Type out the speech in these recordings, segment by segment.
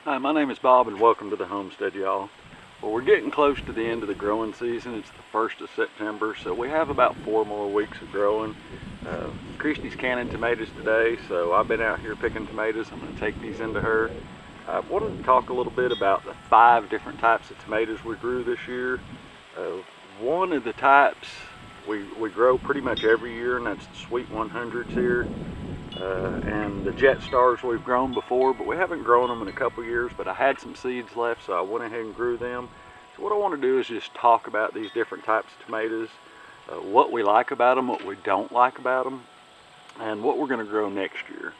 Hi, my name is Bob and welcome to the homestead, y'all. Well, we're getting close to the end of the growing season. It's the 1st of September, so we have about 4 more weeks of growing. Christy's canning tomatoes today, so I've been out here picking tomatoes. I'm going to take these into her. I wanted to talk a little bit about the 5 different types of tomatoes we grew this year. One of the types we grow pretty much every year, and that's the Sweet 100s here. And the Jet Stars we've grown before, but we haven't grown them in a couple years, but I had some seeds left, so I went ahead and grew them. So what I want to do is just talk about these different types of tomatoes, what we like about them, what we don't like about them, and what we're going to grow next year.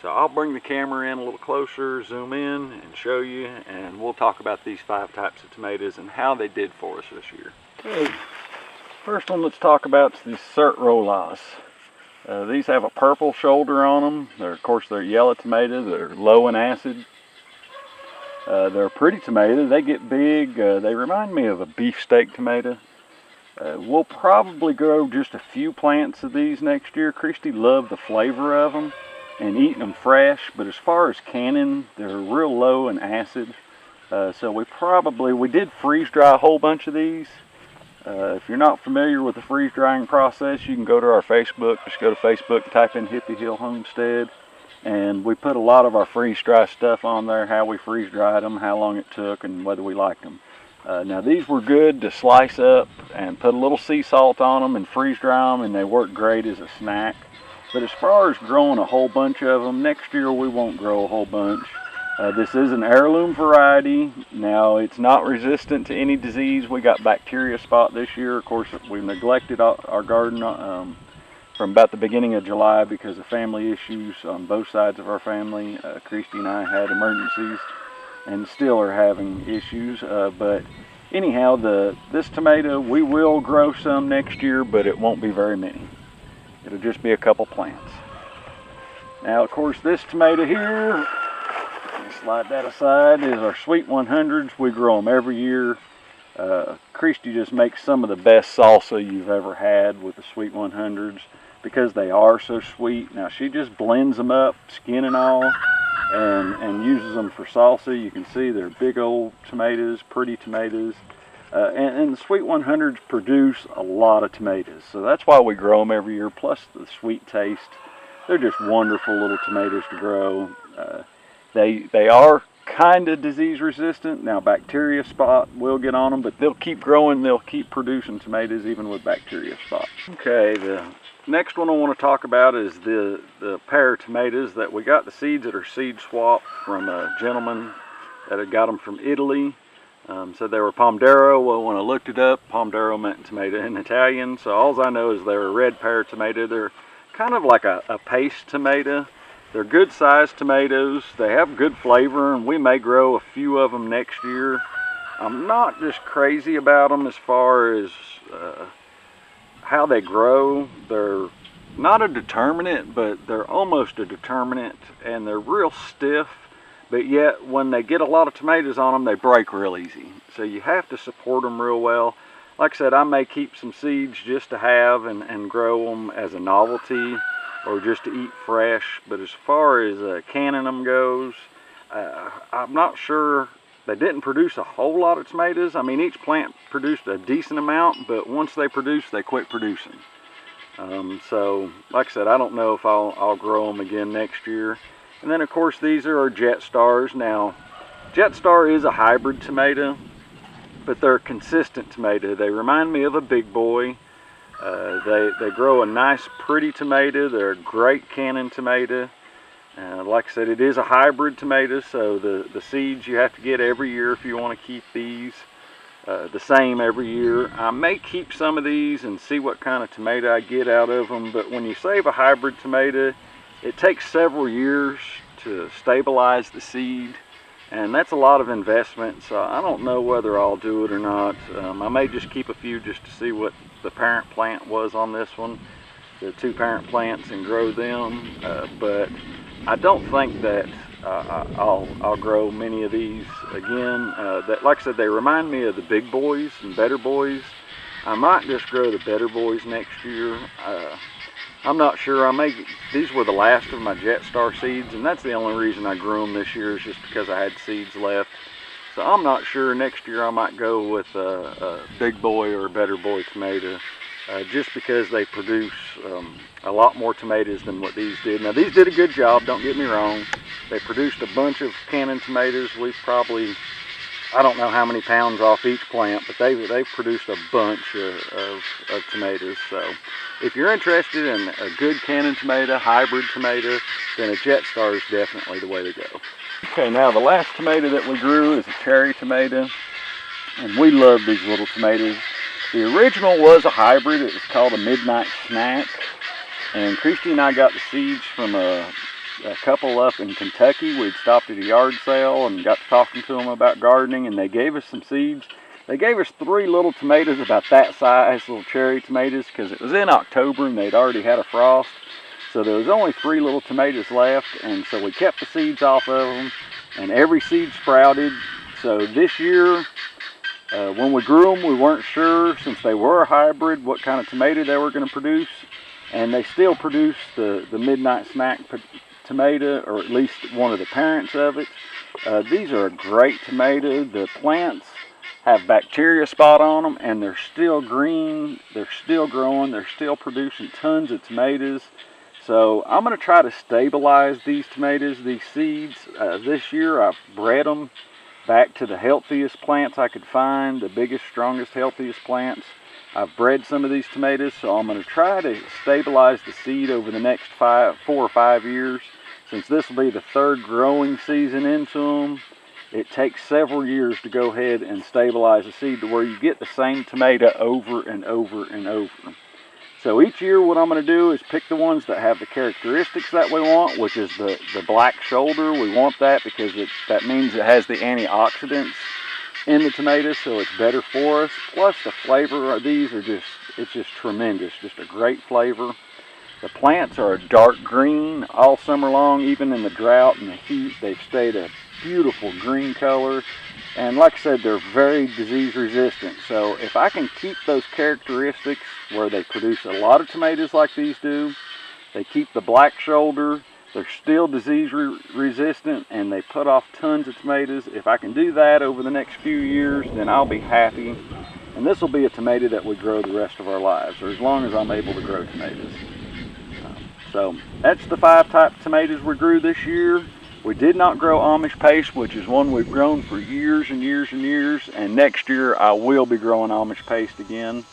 So I'll bring the camera in a little closer, zoom in and show you, and we'll talk about these 5 types of tomatoes and how they did for us this year. Okay. First one let's talk about is the Cert Rolas. These have a purple shoulder on them. Of course, they're yellow tomatoes. They're low in acid. They're a pretty tomato. They get big. They remind me of a beefsteak tomato. We'll probably grow just a few plants of these next year. Christy loved the flavor of them and eating them fresh, but as far as canning, they're real low in acid. So we did freeze dry a whole bunch of these. If you're not familiar with the freeze drying process, you can go to our Facebook. Just go to Facebook and type in Hippie Hill Homestead, and we put a lot of our freeze dry stuff on there, how we freeze dried them, how long it took, and whether we liked them. Now these were good to slice up and put a little sea salt on them and freeze dry them, and they work great as a snack. But as far as growing a whole bunch of them, next year we won't grow a whole bunch. This is an heirloom variety. Now it's not resistant to any disease. We got bacteria spot this year. Of course, we neglected our garden from about the beginning of July because of family issues on both sides of our family. Christy and I had emergencies and still are having issues. But anyhow, this tomato, we will grow some next year, but it won't be very many. It'll just be a couple plants. Now, of course, this tomato here, slide that aside, is our Sweet 100s. We grow them every year. Christy just makes some of the best salsa you've ever had with the Sweet 100s because they are so sweet. Now she just blends them up, skin and all, and uses them for salsa. You can see they're big old tomatoes, pretty tomatoes. And the Sweet 100s produce a lot of tomatoes. So that's why we grow them every year, plus the sweet taste. They're just wonderful little tomatoes to grow. They are kind of disease resistant. Now bacteria spot will get on them, but they'll keep growing, they'll keep producing tomatoes even with bacteria spot. Okay, the next one I want to talk about is the pear tomatoes that we got the seeds that are seed swapped from a gentleman that had got them from Italy. Said they were Pomodoro. Well, when I looked it up, Pomodoro meant tomato in Italian, so all I know is they're a red pear tomato. They're kind of like a paste tomato. They're good sized tomatoes. They have good flavor, and we may grow a few of them next year. I'm not just crazy about them as far as how they grow. They're not a determinant, but they're almost a determinant, and they're real stiff, but yet when they get a lot of tomatoes on them, they break real easy. So you have to support them real well. Like I said, I may keep some seeds just to have and grow them as a novelty, or just to eat fresh. But as far as canning them goes, I'm not sure. They didn't produce a whole lot of tomatoes. I mean, each plant produced a decent amount, but once they produce, they quit producing. So like I said, I don't know if I'll grow them again next year. And then of course these are our Jet Stars. Now Jet Star is a hybrid tomato, but they're a consistent tomato. They remind me of a big boy. They grow a nice pretty tomato. They're a great canning tomato. Like I said, it is a hybrid tomato, so the seeds you have to get every year if you want to keep these the same every year. I may keep some of these and see what kind of tomato I get out of them, but when you save a hybrid tomato, it takes several years to stabilize the seed, and that's a lot of investment, so I don't know whether I'll do it or not. I may just keep a few just to see what the parent plant was on this one, the 2 parent plants, and grow them. But I don't think that I'll grow many of these again. Like I said, they remind me of the big boys and better boys. I might just grow the better boys next year. I'm not sure. These were the last of my Jetstar seeds, and that's the only reason I grew them this year, is just because I had seeds left. So I'm not sure. Next year I might go with a Big Boy or a Better Boy tomato, just because they produce a lot more tomatoes than what these did. Now these did a good job, don't get me wrong. They produced a bunch of cannon tomatoes. We've probably, I don't know how many pounds off each plant, but they've produced a bunch of tomatoes. So if you're interested in a good cannon tomato, hybrid tomato, then a Jetstar is definitely the way to go. Okay, now the last tomato that we grew is a cherry tomato, and we love these little tomatoes. The original was a hybrid. It was called a Midnight Snack, and Christy and I got the seeds from a couple up in Kentucky. We'd stopped at a yard sale and got to talking to them about gardening, and they gave us some seeds. They gave us 3 little tomatoes about that size, little cherry tomatoes, because it was in October and they'd already had a frost. So there was only 3 little tomatoes left, and so we kept the seeds off of them, and every seed sprouted. So this year, when we grew them, we weren't sure, since they were a hybrid, what kind of tomato they were going to produce, and they still produced the Midnight Snack tomato, or at least one of the parents of it. These are a great tomato. The plants have bacteria spot on them, and they're still green, they're still growing, they're still producing tons of tomatoes. So I'm going to try to stabilize these tomatoes, these seeds. This year I've bred them back to the healthiest plants I could find, the biggest, strongest, healthiest plants. I've bred some of these tomatoes, so I'm going to try to stabilize the seed over the next 4 or 5 years. Since this will be the 3rd growing season into them, it takes several years to go ahead and stabilize the seed to where you get the same tomato over and over and over. So each year what I'm going to do is pick the ones that have the characteristics that we want, which is the black shoulder. We want that because that means it has the antioxidants in the tomatoes, so it's better for us. Plus the flavor of these it's just tremendous, just a great flavor. The plants are a dark green all summer long. Even in the drought and the heat, they've stayed a beautiful green color. And like I said, they're very disease resistant. So if I can keep those characteristics where they produce a lot of tomatoes like these do, they keep the black shoulder, they're still disease resistant, and they put off tons of tomatoes. If I can do that over the next few years, then I'll be happy. And this will be a tomato that we grow the rest of our lives, or as long as I'm able to grow tomatoes. So that's the 5 type of tomatoes we grew this year. We did not grow Amish paste, which is one we've grown for years and years and years, and next year I will be growing Amish paste again.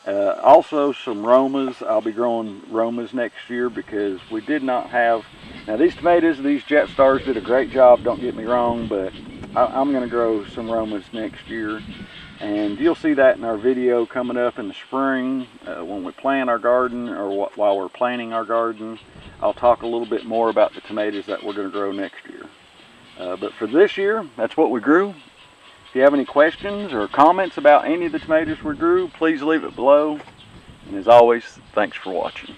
Also some Romas. I'll be growing Romas next year because we did not have, now these tomatoes, these Jetstars did a great job, don't get me wrong, but I'm going to grow some Romas next year. And you'll see that in our video coming up in the spring when we plant our garden, or while we're planting our garden. I'll talk a little bit more about the tomatoes that we're going to grow next year. But for this year, that's what we grew. If you have any questions or comments about any of the tomatoes we grew, please leave it below. And as always, thanks for watching.